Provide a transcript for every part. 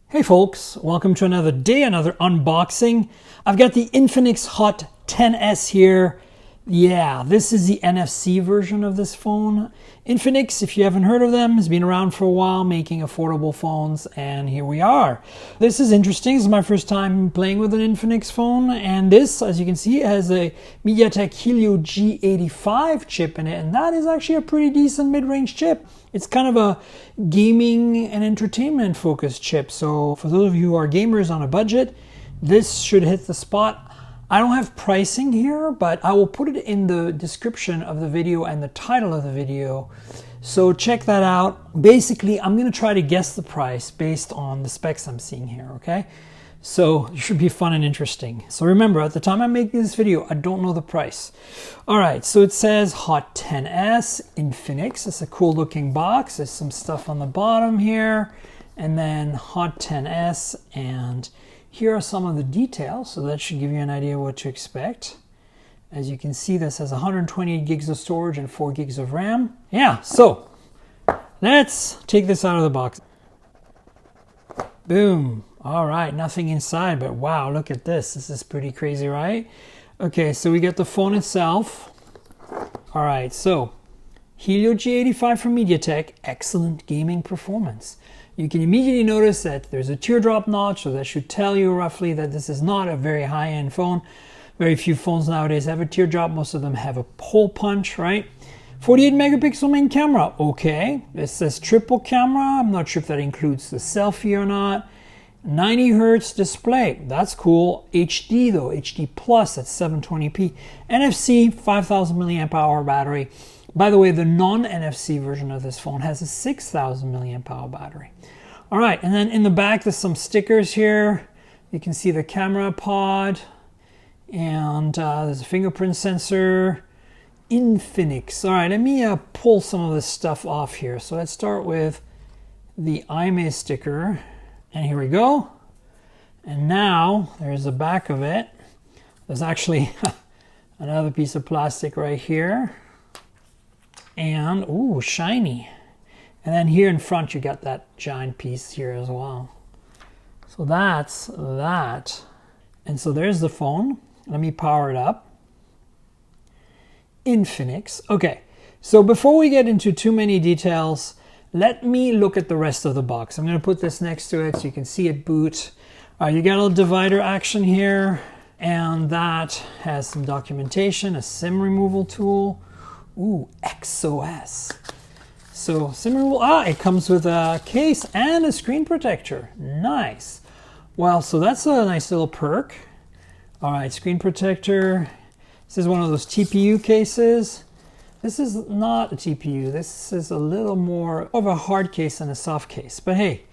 Hey folks, welcome to another day, another unboxing. I've got the Infinix Hot 10S here. Yeah, this is the NFC version of this phone. Infinix, if you haven't heard of them, has been around for a while making affordable phones, and here we are. This is interesting. This is my first time playing with an Infinix phone, and this, as you can see, has a MediaTek Helio G85 chip in it, and that is actually a pretty decent mid-range chip. It's kind of a gaming and entertainment focused chip, so for those of you who are gamers on a budget, this should hit the spot. I don't have pricing here, but I will put it in the description of the video and the title of the video. So check that out. Basically, I'm going to try to guess the price based on the specs I'm seeing here, okay? So it should be fun and interesting. So remember, at the time I'm making this video, I don't know the price. All right, so it says Hot 10S Infinix. It's a cool looking box. There's some stuff on the bottom here. And then Hot 10S, and here are some of the details, so that should give you an idea what to expect. As you can see, this has 128 gigs of storage and 4 gigs of RAM. Yeah, so let's take this out of the box. Boom. All right, nothing inside, but wow, look at this. This is pretty crazy, right? Okay, so we get the phone itself. All right, so Helio G85 from MediaTek, excellent gaming performance. You can immediately notice that there's a teardrop notch, so that should tell you roughly that this is not a very high-end phone. Very few phones nowadays have a teardrop. Most of them have a hole punch, right? 48 megapixel main camera, okay. This says triple camera. I'm not sure if that includes the selfie or not. 90 hertz display, that's cool. HD though, HD plus at 720p. NFC, 5000 milliamp hour battery. By the way, the non-NFC version of this phone has a 6000 milliamp hour battery. All right, and then in the back, there's some stickers here. You can see the camera pod, and there's a fingerprint sensor. Infinix. All right, let me pull some of this stuff off here. So let's start with the IMEI sticker, and here we go. And now there's the back of it. There's actually another piece of plastic right here. And, ooh, shiny. And then here in front, you got that giant piece here as well. So that's that. And so there's the phone. Let me power it up. Infinix. Okay, so before we get into too many details, let me look at the rest of the box. I'm going to put this next to it so you can see it boot. All right, you got a little divider action here. And that has some documentation, a SIM removal tool. Ooh, XOS. So SIM removal, it comes with a case and a screen protector. Nice. Well, so that's a nice little perk. All right, screen protector. This is one of those TPU cases. This is not a TPU. This is a little more of a hard case than a soft case. But hey,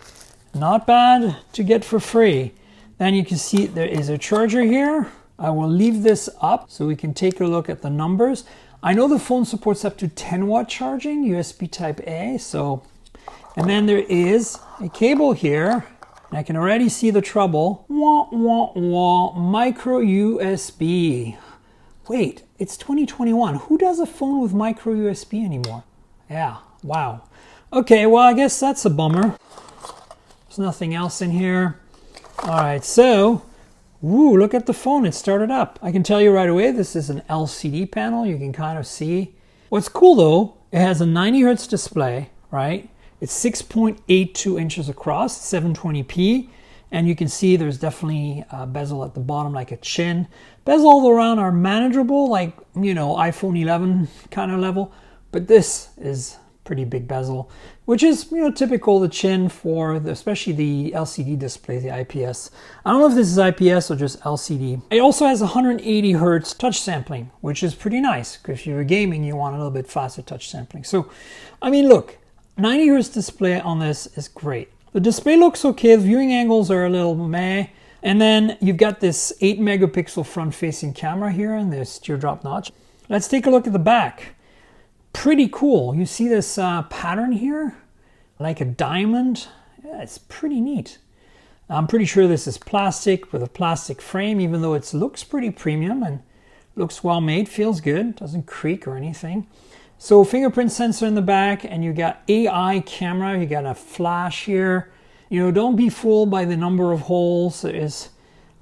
not bad to get for free. Then you can see there is a charger here. I will leave this up so we can take a look at the numbers. I know the phone supports up to 10 watt charging, USB type A, so, and then there is a cable here, and I can already see the trouble. Wah, wah, wah, micro USB. Wait, it's 2021. Who does a phone with micro USB anymore? Yeah, wow. Okay, well, I guess that's a bummer. There's nothing else in here. All right, so, ooh, look at the phone, it started up. I can tell you right away, this is an LCD panel, you can kind of see. What's cool though, it has a 90 hertz display, right? It's 6.82 inches across, 720p, and you can see there's definitely a bezel at the bottom like a chin. Bezels all around are manageable, like, you know, iPhone 11 kind of level, but this is pretty big bezel, which is, you know, typical the chin for especially the LCD display, the IPS. I don't know if this is IPS or just LCD. It also has 180 hertz touch sampling, which is pretty nice because if you're gaming, you want a little bit faster touch sampling. So, I mean, look, 90 hertz display on this is great. The display looks okay. The viewing angles are a little meh. And then you've got this 8 megapixel front-facing camera here and this teardrop notch. Let's take a look at the back. Pretty cool. You see this pattern here, like a diamond. Yeah, it's pretty neat. I'm pretty sure this is plastic with a plastic frame, even though it looks pretty premium and looks well made, feels good, doesn't creak or anything. So fingerprint sensor in the back, and you got AI camera, you got a flash here, Don't be fooled by the number of holes. It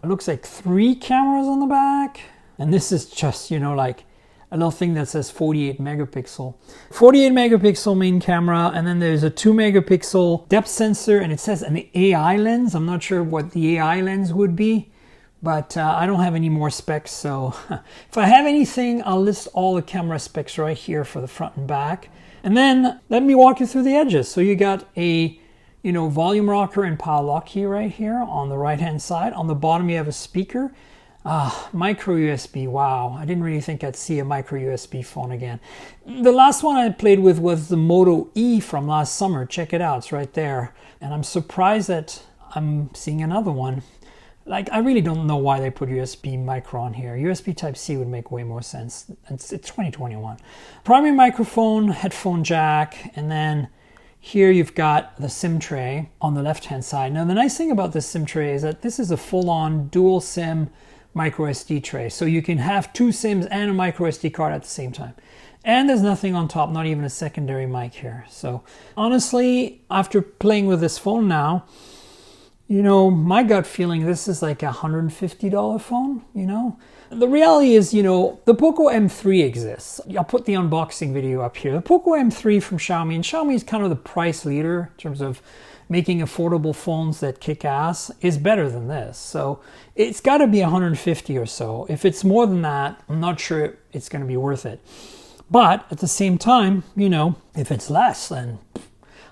looks like 3 cameras on the back. And this is just, like a little thing that says 48 megapixel. 48 megapixel main camera, and then there's a 2 megapixel depth sensor, and it says an AI lens. I'm not sure what the AI lens would be, but I don't have any more specs. So if I have anything, I'll list all the camera specs right here for the front and back. And then let me walk you through the edges. So you got a volume rocker and power lock key right here on the right hand side. On the bottom you have a speaker. Micro USB, wow. I didn't really think I'd see a micro USB phone again. The last one I played with was the Moto E from last summer. Check it out, it's right there. And I'm surprised that I'm seeing another one. Like, I really don't know why they put USB micro on here. USB Type-C would make way more sense. It's 2021. Primary microphone, headphone jack, and then here you've got the SIM tray on the left-hand side. Now, the nice thing about this SIM tray is that this is a full-on dual SIM micro SD tray. So you can have 2 SIMs and a micro SD card at the same time. And there's nothing on top, not even a secondary mic here. So honestly, after playing with this phone now, my gut feeling, this is like a $150 phone, The reality is, the Poco M3 exists. I'll put the unboxing video up here. The Poco M3 from Xiaomi, and Xiaomi is kind of the price leader in terms of making affordable phones that kick ass, is better than this. So it's got to be 150 or so. If it's more than that, I'm not sure it's going to be worth it. But at the same time, if it's less than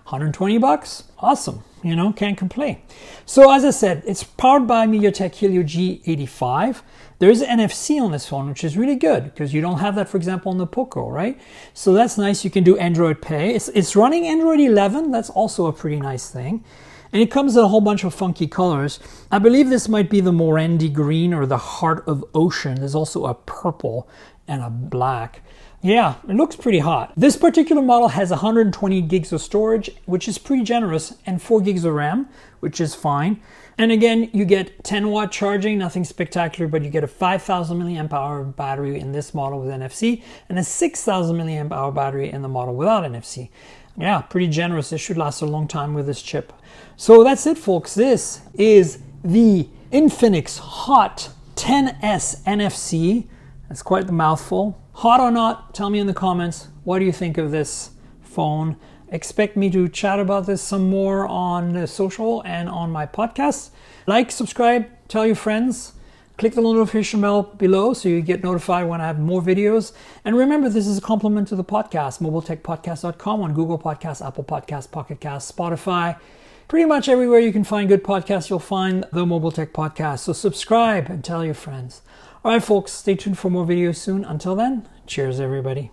120 bucks, awesome. Can't complain. So as I said, it's powered by MediaTek Helio G85. There is NFC on this phone, which is really good because you don't have that, for example, on the Poco, right? So that's nice. You can do Android Pay. It's running Android 11. That's also a pretty nice thing. And it comes in a whole bunch of funky colors. I believe this might be the Morandi green or the Heart of Ocean. There's also a purple and a black. Yeah, it looks pretty hot. This particular model has 120 gigs of storage, which is pretty generous, and 4 gigs of RAM, which is fine. And again, you get 10-watt charging, nothing spectacular, but you get a 5,000 milliamp hour battery in this model with NFC, and a 6,000 milliamp hour battery in the model without NFC. Yeah, pretty generous. This should last a long time with this chip. So that's it, folks. This is the Infinix Hot 10S NFC. That's quite the mouthful. Hot or not, tell me in the comments, what do you think of this phone? Expect me to chat about this some more on the social and on my podcast. Like, subscribe, tell your friends. Click the notification bell below so you get notified when I have more videos. And remember, this is a compliment to the podcast, mobiletechpodcast.com, on Google Podcasts, Apple Podcasts, Pocket Casts, Spotify. Pretty much everywhere you can find good podcasts, you'll find the Mobile Tech Podcast. So subscribe and tell your friends. All right, folks, stay tuned for more videos soon. Until then, cheers, everybody.